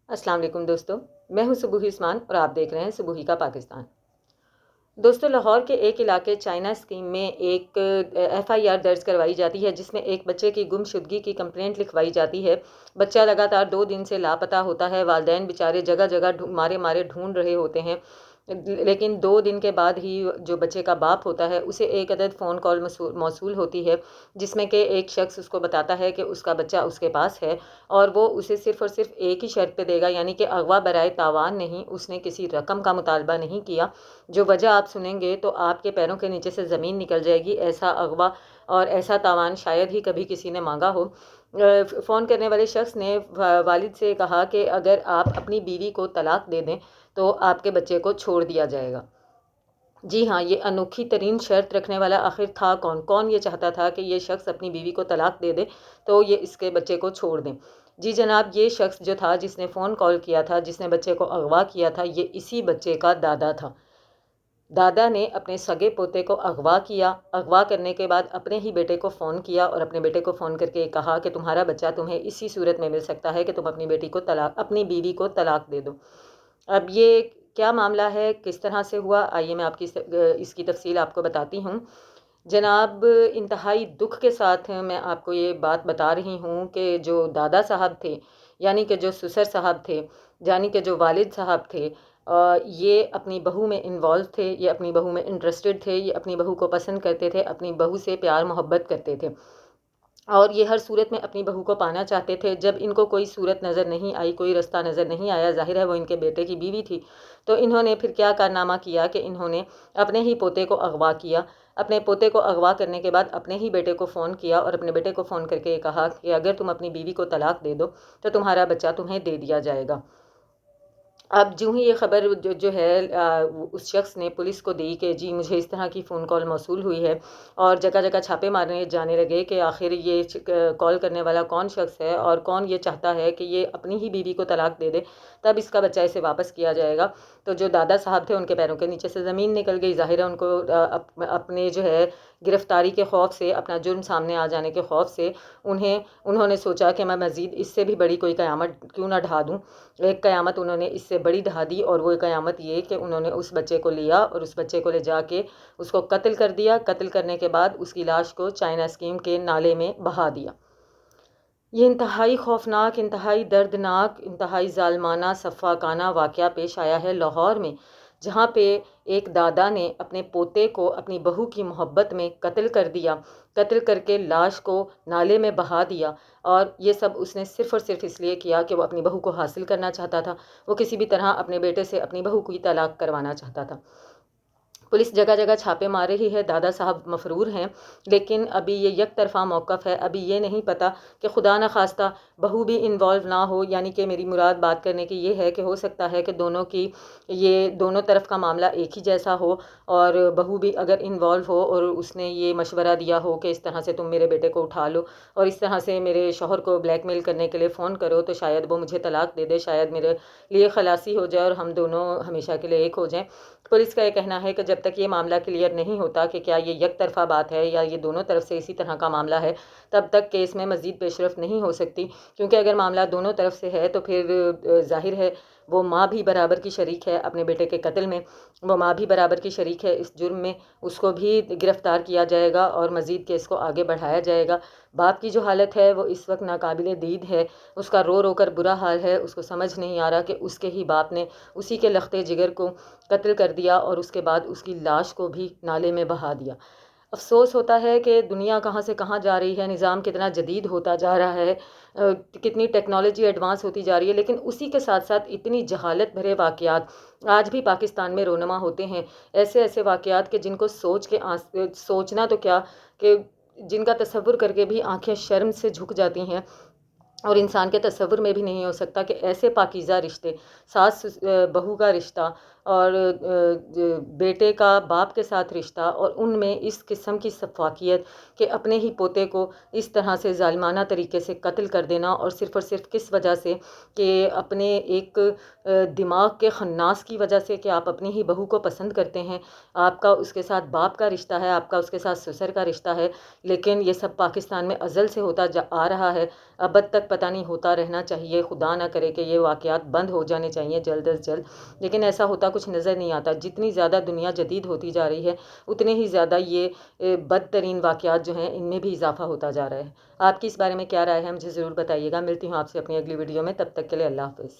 अस्सलाम वालेकुम दोस्तों, मैं हूं सुबूही उस्मान और आप देख रहे हैं सुबूही का पाकिस्तान। दोस्तों, लाहौर के एक इलाके चाइना स्कीम में एक एफआईआर दर्ज करवाई जाती है जिसमें एक बच्चे की गुमशुदगी की कंप्लेंट लिखवाई जाती है। बच्चा लगातार 2 दिन से लापता होता है। वालिदैन बेचारे जगह जगह मारे मारे ढूंढ रहे होते हैं, लेकिन 2 दिन के बाद ही जो बच्चे का बाप होता है उसे एक अदद फ़ोन कॉल मौसूल होती है जिसमें कि एक शख्स उसको बताता है कि उसका बच्चा उसके पास है और वो उसे सिर्फ़ और सिर्फ एक ही शर्त पे देगा, यानी कि अगवा बराए तावान नहीं। उसने किसी रकम का मुतालबा नहीं किया। जो वजह आप सुनेंगे तो आपके पैरों के नीचे से ज़मीन निकल जाएगी। ऐसा अगवा और ऐसा तावान शायद ही कभी किसी ने मांगा हो। फ़ोन करने वाले शख्स ने वालिद से कहा कि अगर आप अपनी बीवी को तलाक दे दें तो आपके बच्चे को छोड़ दिया जाएगा। जी हाँ, ये अनोखी तरीन शर्त रखने वाला आखिर था कौन? कौन ये चाहता था कि ये शख्स अपनी बीवी को तलाक दे दे तो ये इसके बच्चे को छोड़ दें? जी जनाब, ये शख्स जो था जिसने फ़ोन कॉल किया था, जिसने बच्चे को अगवा किया था, ये इसी बच्चे का दादा था। दादा ने अपने सगे पोते को अगवा किया। अगवा करने के बाद अपने ही बेटे को फ़ोन किया और अपने बेटे को फ़ोन करके कहा कि तुम्हारा बच्चा तुम्हें इसी सूरत में मिल सकता है कि तुम अपनी बीवी को तलाक दे दो। अब ये क्या मामला है, किस तरह से हुआ, आइए मैं इसकी तफसील आपको बताती हूँ। जनाब, इंतहाई दुख के साथ मैं आपको ये बात बता रही हूँ कि जो दादा साहब थे, यानी कि जो ससुर साहब थे, यानी कि जो वालिद साहब थे, ये अपनी बहू में इन्वॉल्व थे, ये अपनी बहू में इंटरेस्टेड थे, ये अपनी बहू को पसंद करते थे, अपनी बहू से प्यार मोहब्बत करते थे और ये हर सूरत में अपनी बहू को पाना चाहते थे। जब इनको कोई सूरत नज़र नहीं आई, कोई रास्ता नज़र नहीं आया, ज़ाहिर है वो इनके बेटे की बीवी थी, तो इन्होंने फिर क्या कारनामा किया कि इन्होंने अपने ही पोते को अगवा किया। अपने पोते को अगवा करने के बाद अपने ही बेटे को फ़ोन किया और अपने बेटे को फ़ोन करके ये कहा कि अगर तुम अपनी बीवी को तलाक दे दो तो तुम्हारा बच्चा तुम्हें दे दिया जाएगा। अब जो ही ये ख़बर जो है उस शख्स ने पुलिस को दी कि जी मुझे इस तरह की फ़ोन कॉल मौसूल हुई है, और जगह जगह छापे मारने जाने लगे कि आखिर ये कॉल करने वाला कौन शख्स है और कौन ये चाहता है कि ये अपनी ही बीवी को तलाक दे दे, तब इसका बच्चा इसे वापस किया जाएगा। तो जो दादा साहब थे उनके पैरों के नीचे से ज़मीन निकल गई। ज़ाहिर है उनको अपने जो है गिरफ़्तारी के खौफ से, अपना जुर्म सामने आ जाने के खौफ से उन्होंने सोचा कि मैं मज़ीद इससे भी बड़ी कोई क़यामत क्यों ना ढा दूँ। एक क़यामत उन्होंने इससे बड़ी ढा दी और वो क़यामत ये कि उन्होंने उस बच्चे को लिया और उस बच्चे को ले जाके उसको कत्ल कर दिया। कत्ल करने के बाद उसकी लाश को चाइना स्कीम के नाले में बहा दिया। ये इंतहाई खौफनाक, इंतहाई दर्दनाक, इंतहाई ज़ालिमाना, सफ़ाकाना वाक़या पेश आया है लाहौर में, जहाँ पे एक दादा ने अपने पोते को अपनी बहू की मोहब्बत में कत्ल कर दिया। कत्ल करके लाश को नाले में बहा दिया और ये सब उसने सिर्फ़ और सिर्फ इसलिए किया कि वो अपनी बहू को हासिल करना चाहता था। वो किसी भी तरह अपने बेटे से अपनी बहू की तलाक करवाना चाहता था। पुलिस जगह जगह छापे मार रही है, दादा साहब मफरूर हैं, लेकिन अभी ये एक तरफ़ा मौक़िफ़ है। अभी ये नहीं पता कि खुदा न खास्ता बहू भी इन्वॉल्व ना हो, यानी कि मेरी मुराद बात करने की ये है कि हो सकता है कि ये दोनों तरफ का मामला एक ही जैसा हो और बहू भी अगर इन्वॉल्व हो और उसने ये मशवरा दिया हो कि इस तरह से तुम मेरे बेटे को उठा लो और इस तरह से मेरे शौहर को ब्लैकमेल करने के लिए फ़ोन करो तो शायद वो मुझे तलाक दे दे, शायद मेरे लिए खलासी हो जाए और हम दोनों हमेशा के लिए एक हो जाएं। पुलिस का ये कहना है कि जब तक ये मामला क्लियर नहीं होता कि क्या ये एक तरफ़ा बात है या ये दोनों तरफ से इसी तरह का मामला है, तब तक केस में मज़ीद पेशरफ़्त नहीं हो सकती। क्योंकि अगर मामला दोनों तरफ से है तो फिर ज़ाहिर है वो माँ भी बराबर की शरीक है अपने बेटे के कत्ल में, वो माँ भी बराबर की शरीक है इस जुर्म में, उसको भी गिरफ़्तार किया जाएगा और मज़ीद केस को आगे बढ़ाया जाएगा। बाप की जो हालत है वो इस वक्त नाकाबिले दीद है, उसका रो रो कर बुरा हाल है। उसको समझ नहीं आ रहा कि उसके ही बाप ने उसी के लख्ते जिगर को कत्ल कर दिया और उसके बाद उसकी लाश को भी नाले में बहा दिया। अफ़सोस होता है कि दुनिया कहाँ से कहाँ जा रही है, निज़ाम कितना जदीद होता जा रहा है, कितनी टेक्नोलॉजी एडवांस होती जा रही है, लेकिन उसी के साथ साथ इतनी जहालत भरे वाक़यात आज भी पाकिस्तान में रोनमा होते हैं। ऐसे ऐसे वाक़यात कि जिनको सोचना तो क्या, कि जिनका तसव्वुर करके भी आँखें शर्म से झुक जाती हैं और इंसान के तसव्वुर में भी नहीं हो सकता कि ऐसे पाकीज़ा रिश्ते, सास बहू का रिश्ता, اور بیٹے کا باپ کے ساتھ رشتہ، اور ان میں اس قسم کی سفاکیت کہ اپنے ہی پوتے کو اس طرح سے ظالمانہ طریقے سے قتل کر دینا، اور صرف کس وجہ سے کہ اپنے ایک دماغ کے خناس کی وجہ سے کہ آپ اپنی ہی بہو کو پسند کرتے ہیں، آپ کا اس کے ساتھ باپ کا رشتہ ہے، آپ کا اس کے ساتھ سسر کا رشتہ ہے، لیکن یہ سب پاکستان میں ازل سے ہوتا آ رہا ہے، ابد تک پتہ نہیں ہوتا رہنا چاہیے، خدا نہ کرے کہ یہ واقعات بند ہو جانے چاہیے جلد از جلد، لیکن ایسا ہوتا کچھ نظر نہیں آتا۔ جتنی زیادہ دنیا جدید ہوتی جا رہی ہے اتنے ہی زیادہ یہ بدترین واقعات جو ہیں ان میں بھی اضافہ ہوتا جا رہا ہے۔ آپ کی اس بارے میں کیا رائے ہے مجھے ضرور بتائیے گا۔ ملتی ہوں آپ سے اپنی اگلی ویڈیو میں، تب تک کے لیے اللہ حافظ۔